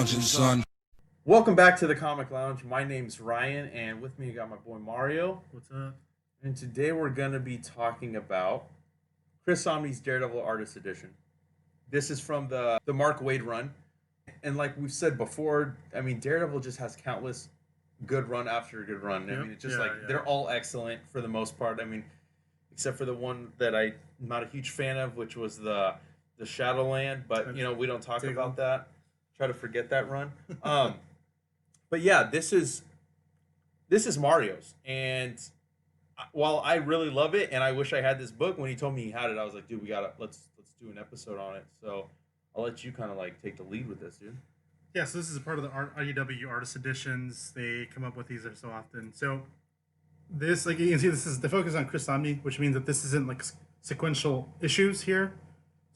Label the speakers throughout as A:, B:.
A: lounging, son.
B: Welcome back to the Comic Lounge. My name's Ryan, and with me I got my boy Mario.
C: What's up?
B: And today we're going to be talking about Chris Samnee's Daredevil Artist Edition. This is from the Mark Waid run. And like we've said before, I mean, Daredevil just has countless good run after good run.
C: Yep.
B: I mean, it's just they're all excellent for the most part. I mean, except for the one that I'm not a huge fan of, which was the Shadowland. But, you know, we don't talk about that. Try to forget that run. But yeah, this is Mario's. And while I really love it, and I wish I had this book, when he told me he had it, I was like, dude, let's do an episode on it. So I'll let you kind of like take the lead with this, dude.
C: Yeah, so this is a part of the IDW Artist Editions. They come up with these so often. So this, like you can see, this is the focus on Chris Samnee, which means that this isn't like sequential issues here.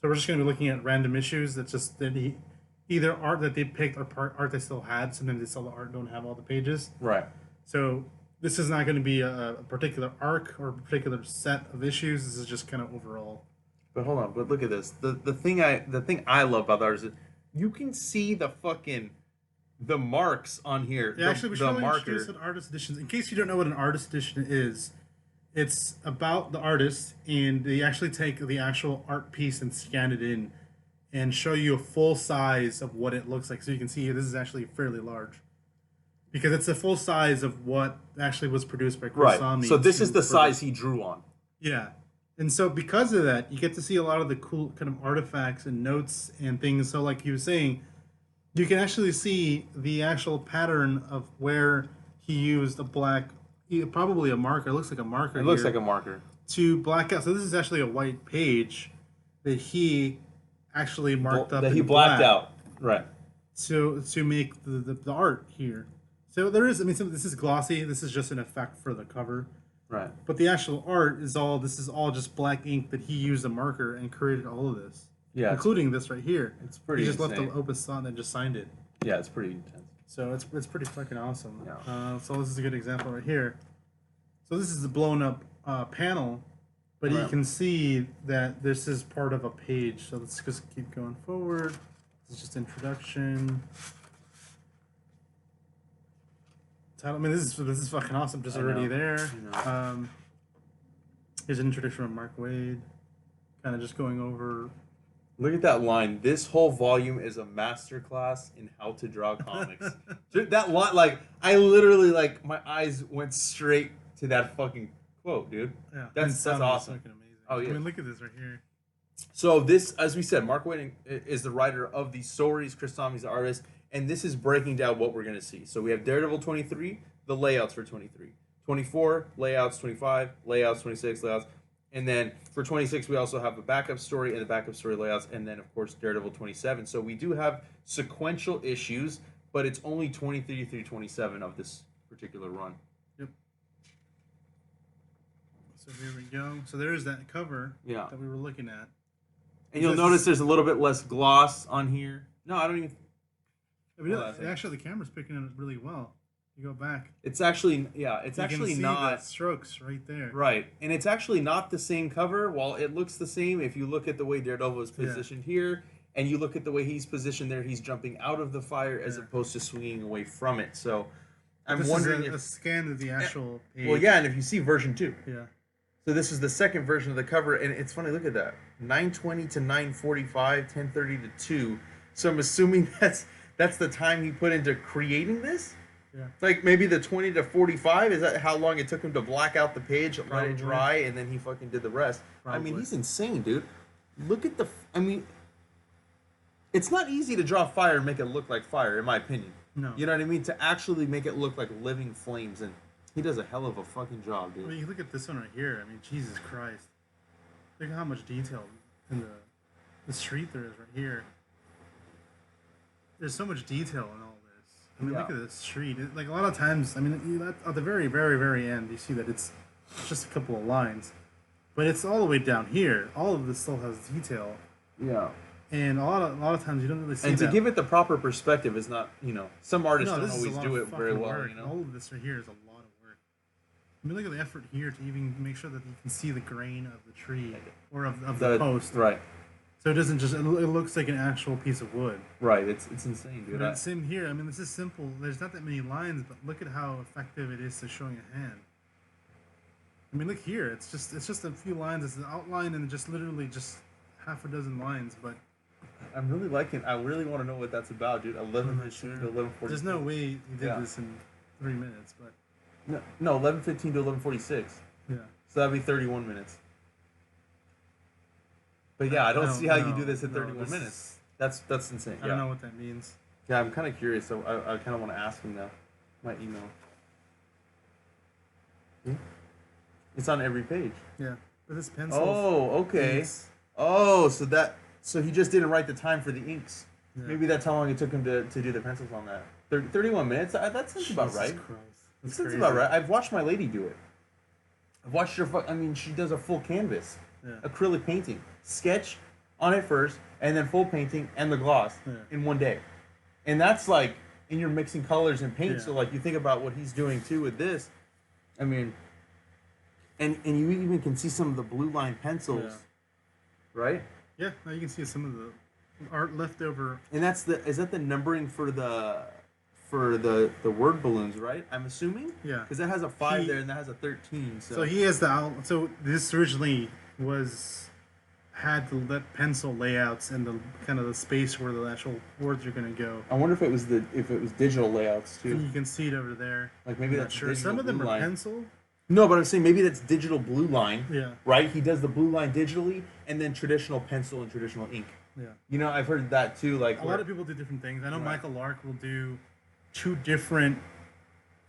C: So we're just going to be looking at random issues that he either art that they picked or art they still had. Sometimes they still the art don't have all the pages.
B: Right. So
C: this is not going to be a particular arc or a particular set of issues. This is just kind of overall.
B: But hold on, but look at this. The thing I love about the art is that you can see the marks on here.
C: Yeah, actually, we should introduce an artist edition. In case you don't know what an artist edition is, it's about the artist, and they actually take the actual art piece and scan it in and show you a full size of what it looks like. So you can see here, this is actually fairly large. Because it's a full size of what actually was produced by Chris Samnee.
B: Right, so this is the size he drew on.
C: Yeah. And so because of that, you get to see a lot of the cool kind of artifacts and notes and things. So like he was saying, you can actually see the actual pattern of where he used a black, probably a marker. It looks like a marker.
B: It looks like a marker.
C: To black out. So this is actually a white page that he actually marked up.
B: That he blacked out. Right.
C: To make the art here. So there is, I mean, this is glossy. This is just an effect for the cover.
B: Right.
C: But the actual art is all just black ink that he used a marker and created all of this. Yeah. Including this right here.
B: It's pretty
C: He just
B: insane.
C: left the opus on and just signed it.
B: Yeah, it's pretty intense.
C: So it's pretty fucking awesome.
B: Yeah.
C: So this is a good example right here. So this is the blown up panel, but you can see that this is part of a page. So let's just keep going forward. This is just introduction. I mean, this is fucking awesome. Just already there. Here's an introduction from Mark Waid, kind of just going over.
B: Look at that line. This whole volume is a masterclass in how to draw comics. Dude, that line, like, I literally, like, my eyes went straight to that fucking quote, dude.
C: Yeah,
B: that's awesome.
C: Fucking amazing.
B: Oh yeah.
C: I mean, look at this right here.
B: So this, as we said, Mark Waid is the writer of these stories. Chris Samnee's the artist. And this is breaking down what we're going to see. So we have Daredevil 23, the layouts for 23. 24, layouts 25, layouts 26, layouts. And then for 26, we also have a backup story and the backup story layouts. And then, of course, Daredevil 27. So we do have sequential issues, but it's only 23 through 27 of this particular run.
C: Yep. So here we go. So there's that cover that we were looking at.
B: And you'll notice there's a little bit less gloss on here. No, I don't even...
C: Actually, the camera's picking it up really well. You go back.
B: It's actually, it's
C: you
B: actually
C: can see
B: not
C: the strokes right there.
B: Right, and it's actually not the same cover. While it looks the same, if you look at the way Daredevil is positioned here, and you look at the way he's positioned there, he's jumping out of the fire as opposed to swinging away from it. So, I'm wondering
C: if a scan of the actual page.
B: Well, yeah, and if you see version 2.
C: Yeah.
B: So this is the second version of the cover, and it's funny. Look at that, 9:20 to 9:45, 10:30 to 2. So I'm assuming that's the time he put into creating this?
C: Yeah.
B: It's like maybe the 20 to 45? Is that how long it took him to black out the page, let it dry, and then he fucking did the rest? Probably. I mean, he's insane, dude. Look at it's not easy to draw fire and make it look like fire, in my opinion.
C: No.
B: You know what I mean? To actually make it look like living flames, and he does a hell of a fucking job, dude.
C: I mean, you look at this one right here. I mean, Jesus Christ. Look at how much detail in the street there is right here. There's so much detail in all this. I mean, look at this street. Like, a lot of times, I mean, at the very, very, very end, you see that it's just a couple of lines. But it's all the way down here. All of this still has detail.
B: Yeah.
C: And a lot of times you don't really see that.
B: And to give it the proper perspective is not, some artists don't always do it very well,
C: work. All of this right here is a lot of work. I mean, look at the effort here to even make sure that you can see the grain of the tree or of the post.
B: Right.
C: So it doesn't just, it looks like an actual piece of wood.
B: Right, it's insane, dude.
C: But same here. I mean, this is simple. There's not that many lines, but look at how effective it is to showing a hand. I mean, look here. It's just a few lines. It's an outline and just literally just half a dozen lines. But
B: I'm really liking. I really want to know what that's about, dude. 11:15 to 11:46.
C: There's no way he did this in 3 minutes, but
B: no, 11:15 to 11:46.
C: Yeah.
B: So that'd be 31 minutes. But yeah, I don't see how you do this in 31 minutes. That's insane.
C: I don't know what that means.
B: Yeah, I'm kind of curious. So I kind of want to ask him now. My email. It's on every page.
C: Yeah, but this pencil.
B: Oh, okay.
C: Inks.
B: Oh, so he just didn't write the time for the inks.
C: Yeah.
B: Maybe that's how long it took him to do the pencils on that. 31 minutes. That sounds about right. That sounds about right. I've watched my lady do it. I've watched her. I mean, she does a full canvas, acrylic painting, sketch on it first, and then full painting and the gloss in one day. And that's like, and you're mixing colors and paint. So like, you think about what he's doing too with this. I mean, and you even can see some of the blue line pencils, right?
C: Yeah, now you can see some of the art left over.
B: And is that the numbering for the word balloons, right? I'm assuming.
C: Yeah.
B: Because that has a 5 there and that has a 13.
C: So he has so this originally had the pencil layouts and the kind of the space where the actual words are going to go.
B: I wonder if it was digital layouts too.
C: And you can see it over there.
B: Like maybe that's
C: sure. Some of them are pencil.
B: No, but I'm saying maybe that's digital blue line.
C: Yeah.
B: Right? He does the blue line digitally and then traditional pencil and traditional ink.
C: Yeah.
B: You know, I've heard that too. Like
C: a lot of people do different things. I know Michael Lark will do two different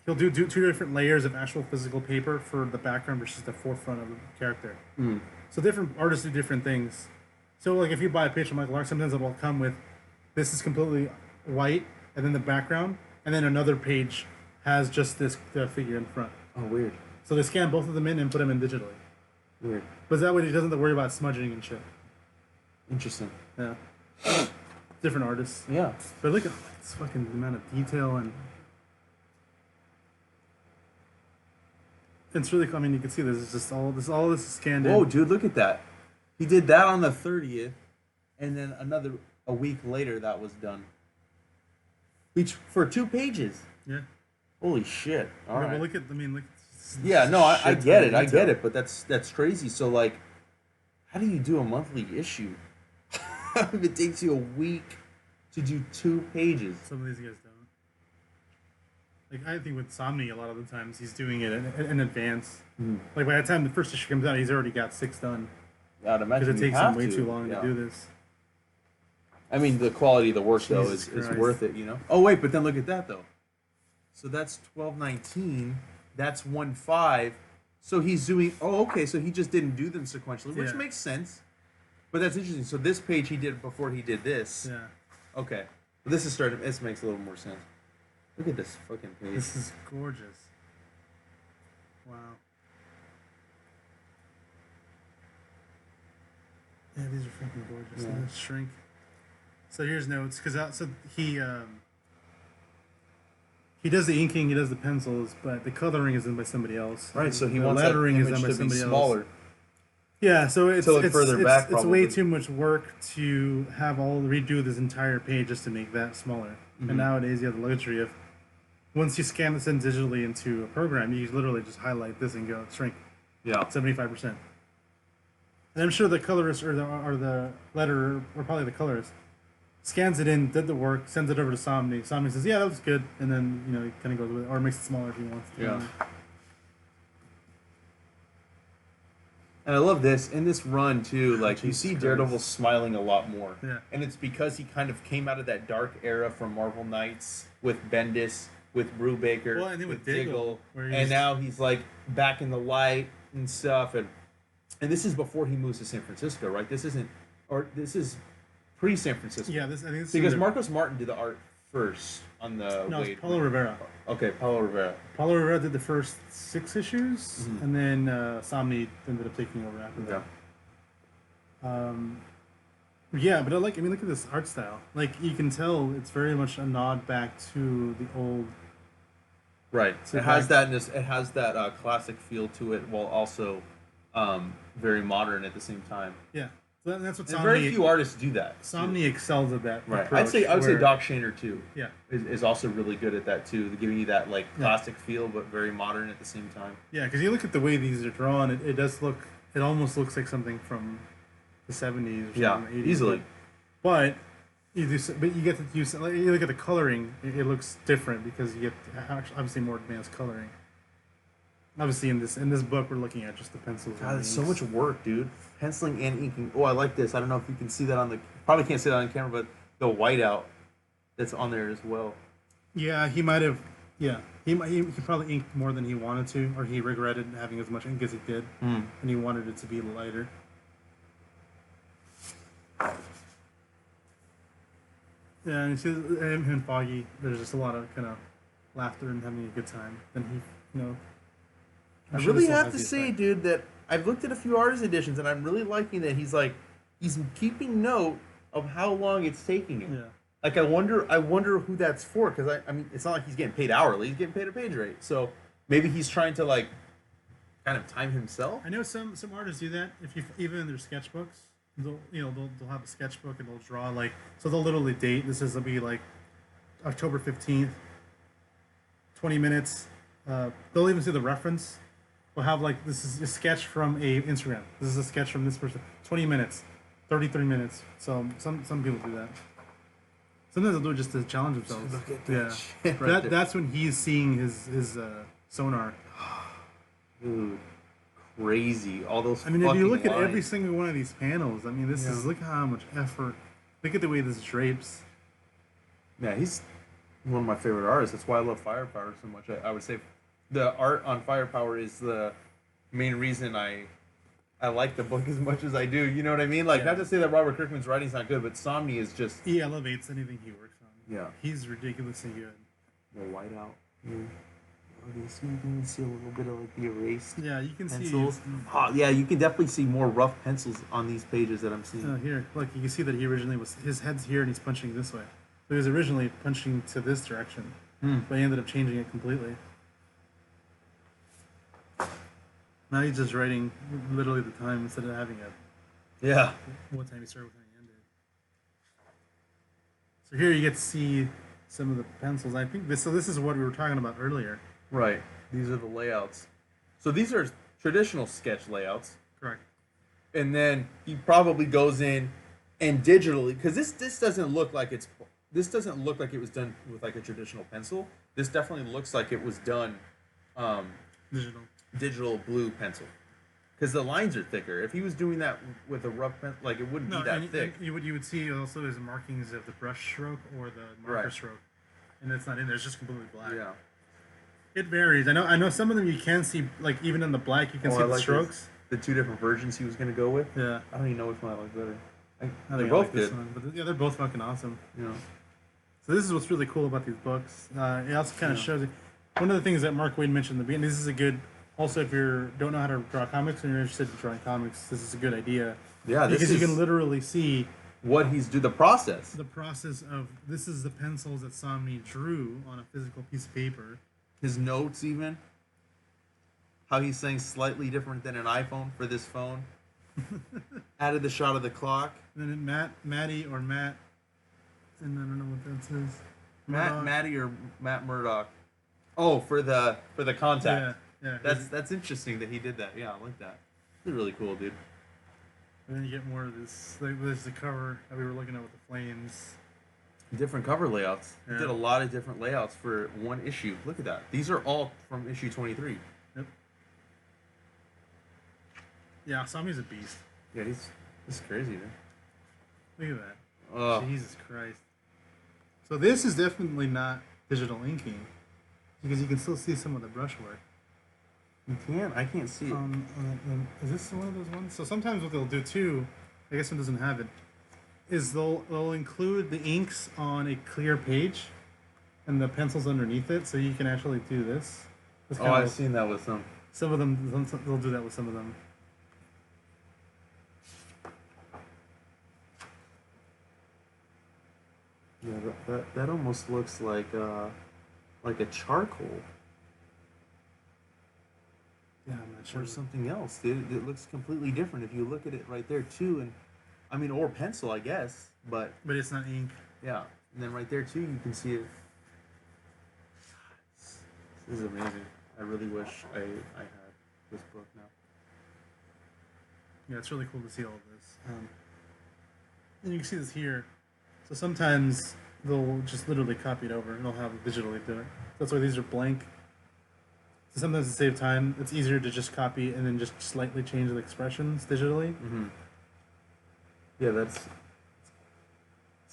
C: layers of actual physical paper for the background versus the forefront of the character.
B: Mm.
C: So different artists do different things. So like if you buy a page from Michael Lark, sometimes it will come with this is completely white and then the background, and then another page has just the figure in front.
B: Oh, weird.
C: So they scan both of them in and put them in digitally.
B: Weird.
C: But that way he doesn't have to worry about smudging and shit.
B: Interesting.
C: Yeah. Different artists.
B: Yeah.
C: But look at this fucking amount of detail and it's really cool. I mean, you can see this is just all this is scanned in.
B: Whoa, dude, look at that. He did that on the 30th, and then a week later that was done. For 2 pages.
C: Yeah.
B: Holy shit. All right.
C: Well, look.
B: Yeah, no, I get it, but that's crazy. So like, how do you do a monthly issue? If it takes you a week to do 2 pages.
C: Some of these guys don't. Like I think with Samnee, a lot of the times he's doing it in advance. Mm. Like by the time the first issue comes out, he's already got 6 done.
B: I'd imagine
C: because it takes him way too long to do this.
B: I mean, the quality of the work though is worth it, you know. Oh wait, but then look at that though. So that's 12/19. That's 1/5. So he's doing. Oh, okay. So he just didn't do them sequentially, which makes sense. But that's interesting. So this page he did before he did this.
C: Yeah.
B: Okay. But this is starting. This makes a little more sense. Look at this fucking page.
C: This is gorgeous. Wow. Yeah, these are freaking gorgeous. Yeah. Let's shrink. So here's notes because he does the inking, he does the pencils, but the coloring is done by somebody else.
B: Right. So he
C: the
B: wants
C: lettering
B: that
C: is done by somebody
B: smaller.
C: else. Yeah, so it's
B: back.
C: It's way too much work to have redo this entire page just to make that smaller. Mm-hmm. And nowadays you have the luxury of once you scan this in digitally into a program, you literally just highlight this and go shrink.
B: Yeah.
C: 75%. And I'm sure the colorist or the letterer or probably the colorist scans it in, did the work, sends it over to Samnee. Samnee says, "Yeah, that looks good," and then he kind of goes with it, or makes it smaller if he wants to.
B: Yeah. And I love this in this run too. Like you see Daredevil smiling a lot more.
C: Yeah.
B: And it's because he kind of came out of that dark era from Marvel Knights with Bendis, with Brubaker,
C: well, I think with
B: Diggle, and now he's like back in the light and stuff. And this is before he moves to San Francisco, right? This is pre-San Francisco.
C: Yeah, I think
B: because Marcos Martin did the art first on the.
C: No, it's Paulo Rivera.
B: Okay, Paulo Rivera.
C: Paulo Rivera did the first 6 issues, and then Samnee ended up taking over after that. Yeah, but look at this art style. Like you can tell, it's very much a nod back to the old.
B: Right. It has that classic feel to it, while also very modern at the same time.
C: Yeah. So that's what
B: And very few artists do that.
C: Samnee excels at that.
B: Right.
C: Approach,
B: I would say Doc Shaner too.
C: Yeah.
B: Is also really good at that too, giving you that like classic feel but very modern at the same time.
C: Yeah, because you look at the way these are drawn, it does look. It almost looks like something from the 70s or
B: Yeah,
C: the 80s.
B: easily.
C: But you do. But you get to use. Like, you look at the coloring. It looks different because you get obviously more advanced coloring. Obviously, in this book, we're looking at just the pencils.
B: God, there's so much work, dude. Penciling and inking. Oh, I like this. I don't know if you can see that on the... Probably can't see that on camera, but the whiteout that's on there as well.
C: Yeah, he might have... Yeah. He probably inked more than he wanted to, or he regretted having as much ink as he did, and he wanted it to be lighter. Yeah, and you see him and Foggy, there's just a lot of kind of laughter and having a good time. And he,
B: I really have to say, dude, that I've looked at a few artist editions, and I'm really liking that he's keeping note of how long it's taking him.
C: Yeah.
B: Like I wonder who that's for, because I mean, it's not like he's getting paid hourly; he's getting paid a page rate. So maybe he's trying to like kind of time himself.
C: I know some artists do that. If you even in their sketchbooks, they'll have a sketchbook and they'll draw so they'll literally date. Will be like October 15th, 20 minutes. They'll even see the reference. We'll have this is a sketch from a Instagram. This is a sketch from this person. 20 minutes, 33 minutes. So some people do that. Sometimes they'll do it just to challenge themselves.
B: Look at that shit
C: right that's when he's seeing his sonar.
B: Dude, crazy! All those.
C: I mean, if you look
B: lines.
C: at every single one of these panels, I mean, look at how much effort. Look at the way this drapes.
B: Yeah, he's one of my favorite artists. That's why I love Firepower so much. I would say the art on Firepower is the main reason I like the book as much as I do. You know what I mean? Like, not to say that Robert Kirkman's writing's not good, but Samnee is just...
C: He elevates anything he works on.
B: Yeah.
C: He's ridiculously good.
B: The whiteout. You can see a little bit of the erased
C: you can
B: pencils.
C: see...
B: Yeah, you can definitely see more rough pencils on these pages that I'm seeing.
C: Here, look, you can see that he originally his head's here and he's punching this way. So he was originally punching to this direction, but he ended up changing it completely. Now he's just writing literally the time instead of having it.
B: Yeah.
C: What time he started, what time he ended. So here you get to see some of the pencils. I think this is what we were talking about earlier.
B: Right. These are the layouts. So these are traditional sketch layouts.
C: Correct.
B: And then he probably goes in and digitally, because this doesn't look like it was done with like a traditional pencil. This definitely looks like it was done digital blue pencil, because the lines are thicker. If he was doing that with a rough pencil, like it wouldn't be that thick.
C: And you would see also his markings of the brush stroke or the marker stroke, and it's not in there. It's just completely black.
B: Yeah,
C: it varies. I know some of them you can see, like even in the black you can see the strokes.
B: The two different versions he was going to go with.
C: Yeah,
B: I don't even know which one I like better.
C: They're both good. But they're both fucking awesome.
B: Yeah.
C: So this is what's really cool about these books. It also kind of shows you. One of the things that Mark Waid mentioned in the beginning. This is a good. Also, if you don't know how to draw comics and you're interested in drawing comics, this is a good idea.
B: Yeah,
C: because you can literally see
B: what he's the process.
C: The process of this is the pencils that Samnee drew on a physical piece of paper.
B: His notes, even how he's saying slightly different than an iPhone for this phone. Added the shot of the clock.
C: And then Matty or Matt, and I don't know what that says.
B: Matty or Matt Murdock. Oh, for the contact.
C: Yeah.
B: That's interesting that he did that. Yeah, I like that. It's really cool, dude.
C: And then you get more of this. Like, there's the cover that we were looking at with the flames.
B: Different cover layouts.
C: Yeah.
B: He did a lot of different layouts for one issue. Look at that. These are all from issue 23.
C: Yep. Yeah, Samnee's a beast.
B: Yeah, this is crazy, dude.
C: Look at that.
B: Oh.
C: Jesus Christ. So this is definitely not digital inking, because you can still see some of the brushwork.
B: You can? I can't see it.
C: Is this one of those ones? So sometimes what they'll do too, I guess one doesn't have it, is they'll include the inks on a clear page, and the pencils underneath it, so you can actually do this.
B: I've seen that with some.
C: Some of them, they'll do that with some of them.
B: Yeah, that almost looks like a charcoal.
C: Yeah, I'm not sure.
B: Or something else, dude. It looks completely different if you look at it right there too. And I mean, or pencil, I guess, but
C: it's not ink.
B: yeah. And then right there too, you can see it. This is amazing. I really wish I had this book now.
C: Yeah, it's really cool to see all of this. And you can see this here. So sometimes they'll just literally copy it over and they'll have it digitally do it. That's why these are blank. So sometimes to save time, it's easier to just copy and then just slightly change the expressions digitally.
B: Mm-hmm. Yeah, that's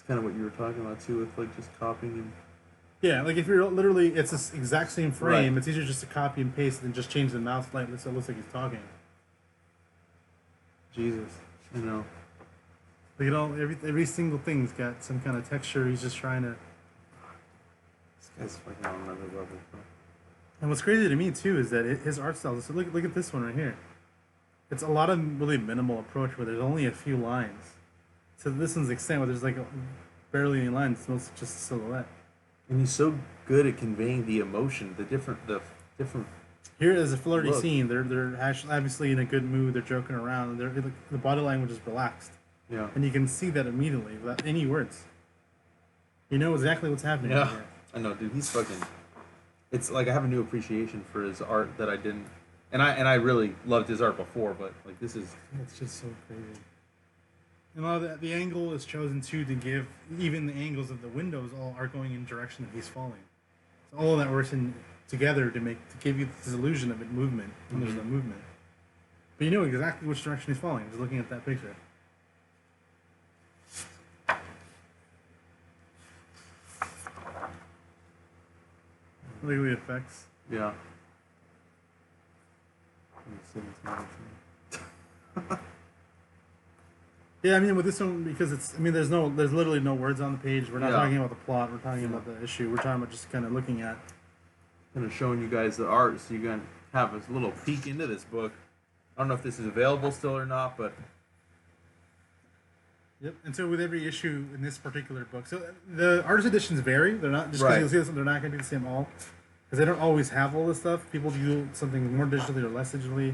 B: kind of what you were talking about too, with like just copying and.
C: Yeah, like if you're literally, it's this exact same frame.
B: Right.
C: It's easier just to copy and paste and just change the mouth slightly so it looks like he's talking.
B: Jesus, I know.
C: Look at all every single thing's got some kind of texture. He's just trying to.
B: This guy's fucking on another level, bro.
C: And what's crazy to me too is that his art style. So look at this one right here. It's a lot of really minimal approach where there's only a few lines. To this one's extent where there's like barely any lines. It's mostly just a silhouette.
B: And he's so good at conveying the emotion, the different.
C: Here is a flirty
B: look.
C: scene. They're actually obviously in a good mood. They're joking around. The body language is relaxed.
B: Yeah.
C: And you can see that immediately without any words. You know exactly what's happening.
B: Yeah.
C: Right here.
B: I know, dude. He's fucking. It's like I have a new appreciation for his art that I didn't, and I really loved his art before, but like this is.
C: It's just so crazy. And a lot of the angle is chosen too to give even the angles of the windows all are going in the direction that he's falling. So all of that works in together to give you this illusion of it movement when there's no movement. But you know exactly which direction he's falling just looking at that picture. Look at the effects.
B: Yeah.
C: Yeah, I mean with this one because there's literally no words on the page. We're not talking about the plot. We're talking about the issue. We're talking about just kind of looking at.
B: Kind of showing you guys the art, so you can have a little peek into this book. I don't know if this is available still or not, but.
C: Yep. And so with every issue in this particular book, so the artist editions vary. They're not just
B: Right.
C: because you'll see this, they're not going to be the same all, because they don't always have all this stuff. People do something more digitally or less digitally.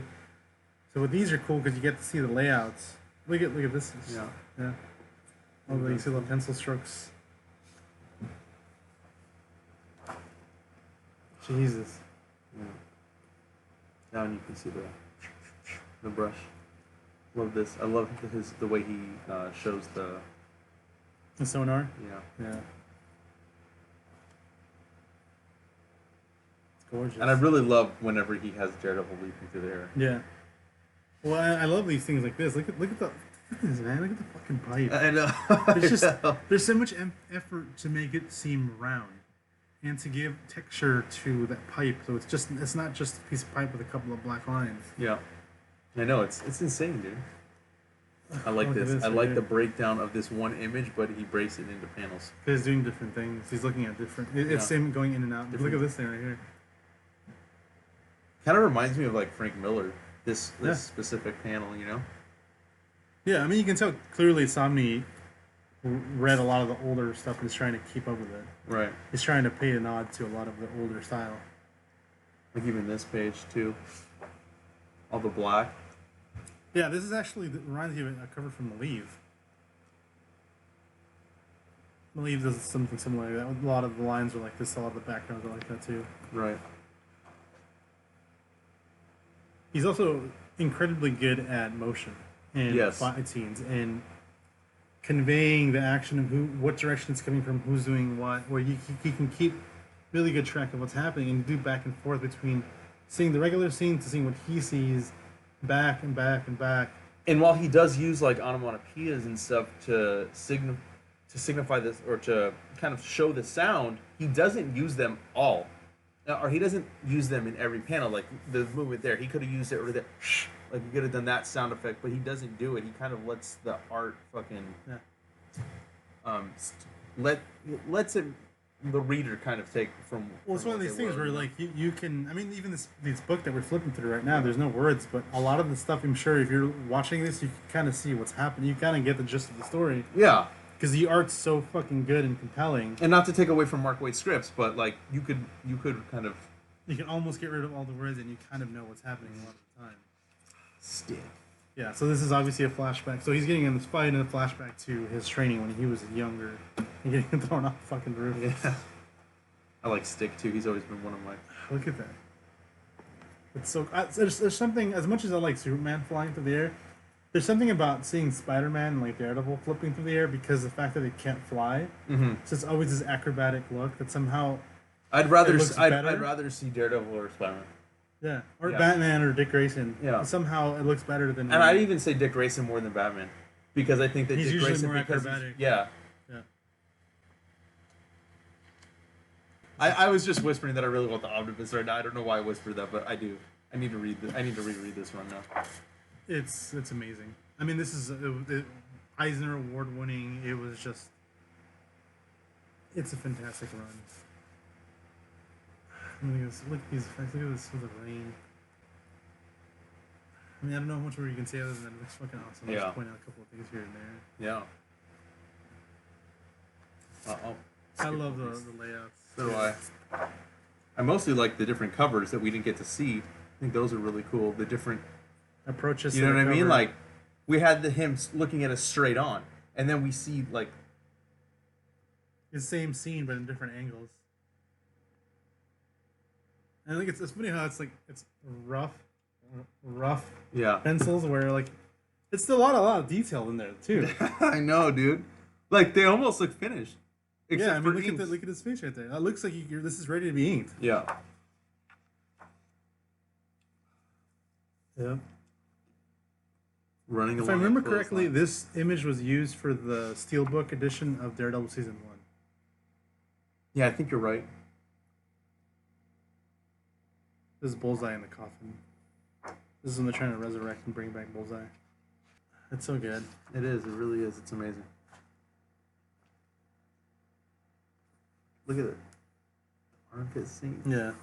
C: So with these are cool because you get to see the layouts. Look at this. Yeah. Oh, you see the pencil strokes. Jesus.
B: Yeah. Now you can see the brush. Love this. I love the way he shows
C: The sonar.
B: Yeah.
C: Yeah. It's gorgeous.
B: And I really love whenever he has Daredevil leaping through the air.
C: Yeah. Well, I love these things like this. Look at this, man. Look at the fucking pipe.
B: I know.
C: There's so much effort to make it seem round, and to give texture to that pipe. So it's not just a piece of pipe with a couple of black lines.
B: Yeah. I know, it's insane, dude. I like this. I like the breakdown of this one image, but he breaks it into panels.
C: He's doing different things. He's looking at different. It's him going in and out. Look at this thing right here.
B: Kind of reminds me of like Frank Miller. This specific panel, you know.
C: Yeah, I mean you can tell clearly Samnee read a lot of the older stuff and is trying to keep up with it.
B: Right.
C: He's trying to pay a nod to a lot of the older style.
B: Like even this page too. All the black.
C: Yeah, this is actually reminds me of a cover from Leave. Leave does something similar like that. A lot of the lines are like this. A lot of the backgrounds are like that too.
B: Right.
C: He's also incredibly good at motion and fight scenes and conveying the action of what direction it's coming from, who's doing what. Where he can keep really good track of what's happening and do back and forth between seeing the regular scene to seeing what he sees, back and back and back.
B: And while he does use like onomatopoeias and stuff to signify this or to kind of show the sound, he doesn't use them all. Or he doesn't use them in every panel. Like the movement there, he could have used it or like he could have done that sound effect, but he doesn't do it. He kind of lets the art fucking lets it the reader kind of take from.
C: Well, it's one of these things where like you can. I mean, even this book that we're flipping through right now, there's no words, but a lot of the stuff, I'm sure, if you're watching this, you can kind of see what's happening. You kind of get the gist of the story.
B: Yeah.
C: Because the art's so fucking good and compelling.
B: And not to take away from Mark Waid's scripts, but like you could kind of.
C: You can almost get rid of all the words, and you kind of know what's happening a lot of the time.
B: Stick.
C: Yeah, so this is obviously a flashback. So he's getting in this fight and a flashback to his training when he was younger and getting thrown off the fucking roof.
B: Yeah. I like Stick too. He's always been one of my.
C: Look at that. It's so. There's something, as much as I like Superman flying through the air, there's something about seeing Spider-Man and like Daredevil flipping through the air because the fact that they can't fly.
B: Mm-hmm.
C: So it's always this acrobatic look that somehow.
B: I'd rather see Daredevil or Spider-Man.
C: Yeah, or Batman or Dick Grayson.
B: Yeah.
C: Somehow it looks better than.
B: And I'd even say Dick Grayson more than Batman, because I think that
C: he's
B: Dick
C: usually
B: Grayson
C: more acrobatic.
B: Yeah. I was just whispering that I really want the omnibus right now. I don't know why I whispered that, but I do. I need to read. I need to reread this run now.
C: It's amazing. I mean, this is Eisner Award winning. It was just. It's a fantastic run. Look at these effects. Look at this with the rain. I mean, I don't know how much more you can say other than it looks fucking awesome. I'll just point out a couple of things here and there.
B: Yeah.
C: I love the layouts.
B: So do I. I mostly like the different covers that we didn't get to see. I think those are really cool. The different
C: approaches.
B: You know what I mean? Like, we had him looking at us straight on, and then we see like
C: the same scene but in different angles. And I think it's funny how it's rough pencils where like it's still a lot of detail in there too.
B: I know, dude. Like they almost look finished.
C: Yeah, I mean look at his face right there. That looks like this is ready to be inked.
B: Yeah.
C: Yeah.
B: Running.
C: If I remember correctly, this image was used for the Steelbook edition of Daredevil season 1.
B: Yeah, I think you're right.
C: This is Bullseye in the coffin. This is when they're trying to resurrect and bring back Bullseye. It's so good.
B: It is. It really is. It's amazing. Look at it. Armpit scene.
C: Yeah.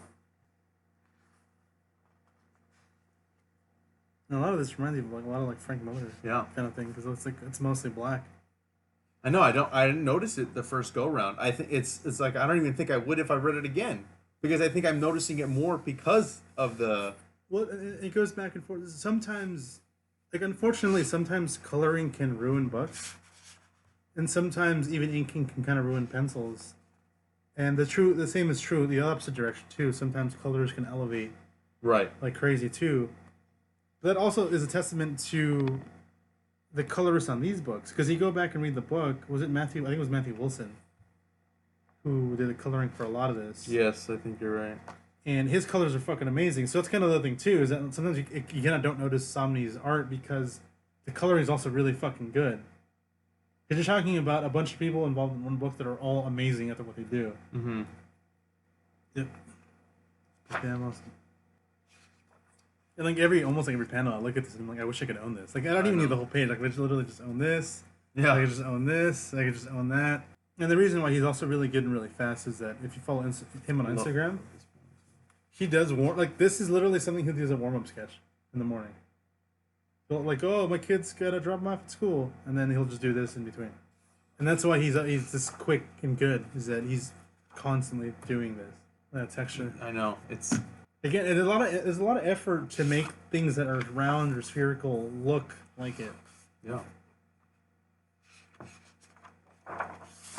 C: And a lot of this reminds me of a lot of Frank Miller.
B: Yeah.
C: Kind of thing because it's mostly black.
B: I know. I didn't notice it the first go round. I think it's like I don't even think I would if I read it again. Because I think I'm noticing it more because of the...
C: Well, it goes back and forth. Sometimes, unfortunately, sometimes coloring can ruin books. And sometimes even inking can kind of ruin pencils. And the same is true the opposite direction, too. Sometimes colors can elevate.
B: Right.
C: Like crazy, too. But that also is a testament to the colorist on these books. Because you go back and read the book, I think it was Matthew Wilson who did the coloring for a lot of this.
B: Yes, I think you're right.
C: And his colors are fucking amazing. So that's kind of the other thing too, is that sometimes you kind of don't notice Samnee's art because the coloring is also really fucking good. Because you're talking about a bunch of people involved in one book that are all amazing at what they do.
B: Mm-hmm.
C: Yep. Damn awesome. And almost every panel, I look at this and I'm like, I wish I could own this. Like, I don't even need the whole page. Like, I could literally just own this.
B: Yeah.
C: I could just own this. I could just own that. And the reason why he's also really good and really fast is that if you follow him on Instagram, he does this is literally something he does a warm-up sketch in the morning. So oh, my kid's gotta drop him off at school, and then he'll just do this in between. And that's why he's this quick and good, is that he's constantly doing this. That texture.
B: I know. It's
C: again, there's a lot of effort to make things that are round or spherical look like it.
B: Yeah.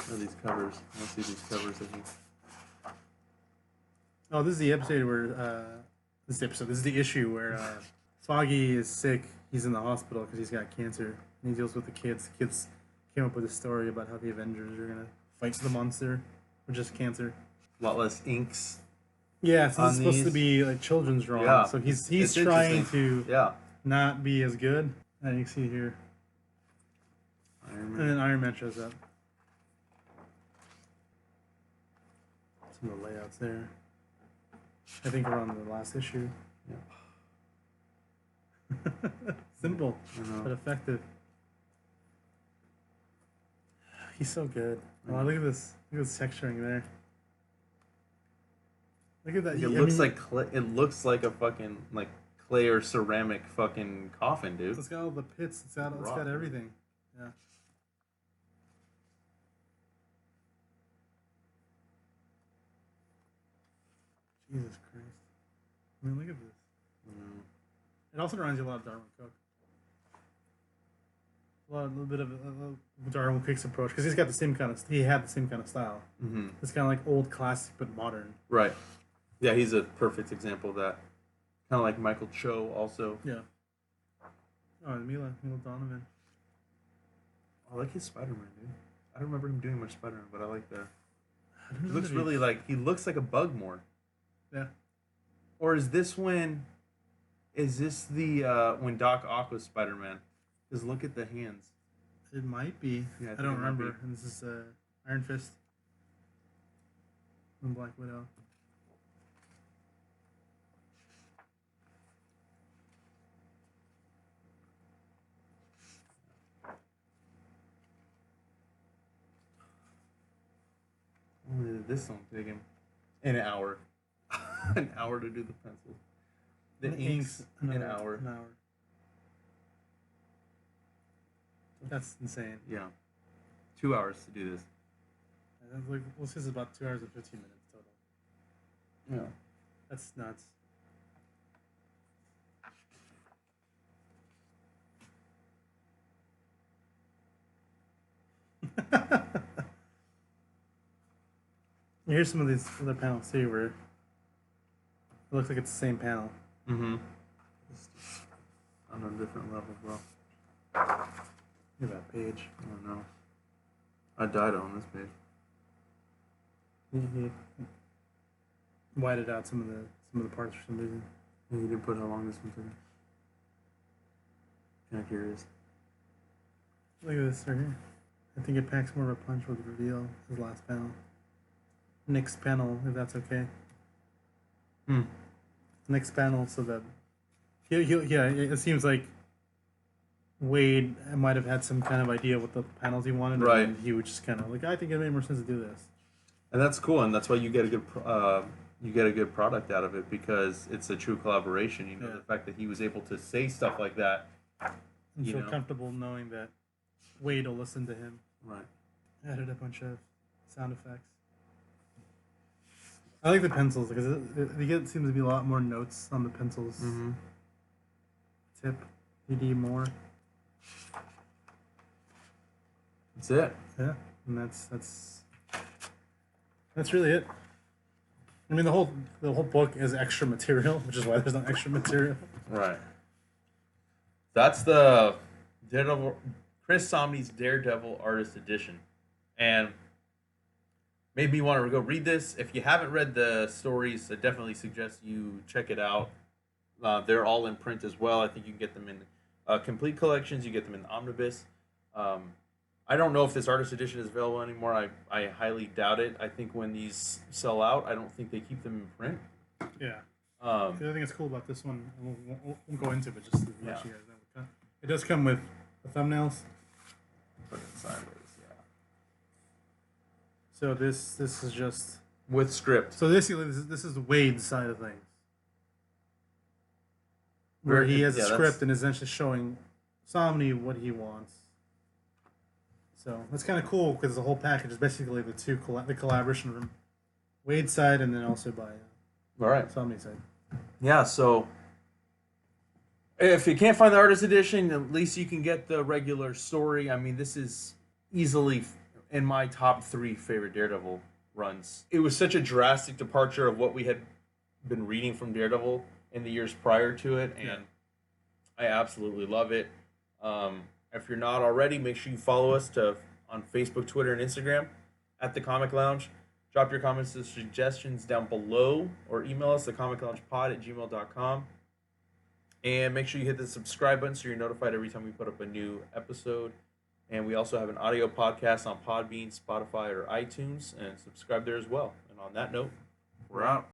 B: What are these covers? I want to see these covers. I think.
C: Oh, this is the episode where this is the issue where Foggy is sick. He's in the hospital because he's got cancer, and he deals with the kids. The kids came up with a story about how the Avengers are gonna fight the monster, or just cancer.
B: A lot less inks.
C: Yeah, so this is supposed to be children's drawing.
B: Yeah.
C: So he's trying to not be as good. And you can see here. And then Iron Man shows up. Some of the layouts there. I think we're on the last issue. Yeah. Simple, but effective. He's so good. Oh, look at this! Look at this texturing there. Look at that.
B: It looks like a fucking clay or ceramic fucking coffin, dude.
C: It's got all the pits. It's got everything. Yeah. Jesus Christ. I mean, look at this. It also reminds you a lot of Darwin Cook. a little bit of Darwin Quick's approach because he had the same kind of style.
B: Mm-hmm.
C: It's kind of like old classic but modern.
B: Right. Yeah, he's a perfect example of that. Kind of like Michael Cho also.
C: Yeah. Oh, Mila Donovan.
B: I like his Spider-Man, dude. I don't remember him doing much Spider-Man, but I like that. He looks really like he looks like a bug more.
C: Yeah.
B: Or is this when when Doc Ock was Spider-Man? Because look at the hands.
C: It might be.
B: Yeah,
C: I don't remember. And this is Iron Fist and Black Widow.
B: Only this don't take him an hour. An hour to do the pencils. The inks an hour.
C: An hour. That's insane.
B: Yeah. 2 hours to do this.
C: Like, well, this is about 2 hours and 15 minutes total.
B: Yeah.
C: That's nuts. Here's some of these other panels too where it looks like it's the same panel.
B: Mm-hmm. On a different level, bro.
C: Look at that page.
B: I don't know. I died on this page.
C: He whited out some of the parts for some reason.
B: And you didn't put how long this one took. Kind of curious.
C: Look at this right here. I think it packs more of a punch with the reveal. His last panel. Next panel, if that's okay. Next panel, so that it seems like Waid might have had some kind of idea what the panels he wanted,
B: right?
C: And he would just kind of like, I think it made more sense to do this.
B: And that's cool, and that's why you get a good product out of it because it's a true collaboration. You know, the fact that he was able to say stuff like that,
C: and feel comfortable knowing that Waid will listen to him.
B: Right.
C: Added a bunch of sound effects. I like the pencils because it seems to be a lot more notes on the pencils.
B: Mm-hmm.
C: Tip, ED more.
B: That's it.
C: Yeah, and that's really it. I mean, the whole book is extra material, which is why there's no extra material.
B: Right. That's the Daredevil, Chris Samnee's Daredevil Artist Edition, and made me want to go read this. If you haven't read the stories, I definitely suggest you check it out. They're all in print as well. I think you can get them in complete collections. You get them in the omnibus. I don't know if this artist edition is available anymore. I highly doubt it. I think when these sell out, I don't think they keep them in print.
C: Yeah. The other thing that's cool about this one, we'll go into it, but just to let you guys know, it does come with the thumbnails.
B: Put it sideways.
C: So this is just
B: with script.
C: So this is the Waid's side of things, where he has a script and is essentially showing Samnee what he wants. So that's kind of cool because the whole package is basically the collaboration from Waid's side and then also by Samnee's side.
B: Yeah. So if you can't find the artist edition, at least you can get the regular story. I mean, this is easily in my top 3 favorite Daredevil runs. It was such a drastic departure of what we had been reading from Daredevil in the years prior to it, and I absolutely love it. If you're not already, make sure you follow us on Facebook, Twitter, and Instagram at The Comic Lounge. Drop your comments and suggestions down below or email us thecomicloungepod@gmail.com. And make sure you hit the subscribe button so you're notified every time we put up a new episode. And we also have an audio podcast on Podbean, Spotify, or iTunes, and subscribe there as well. And on that note, we're out.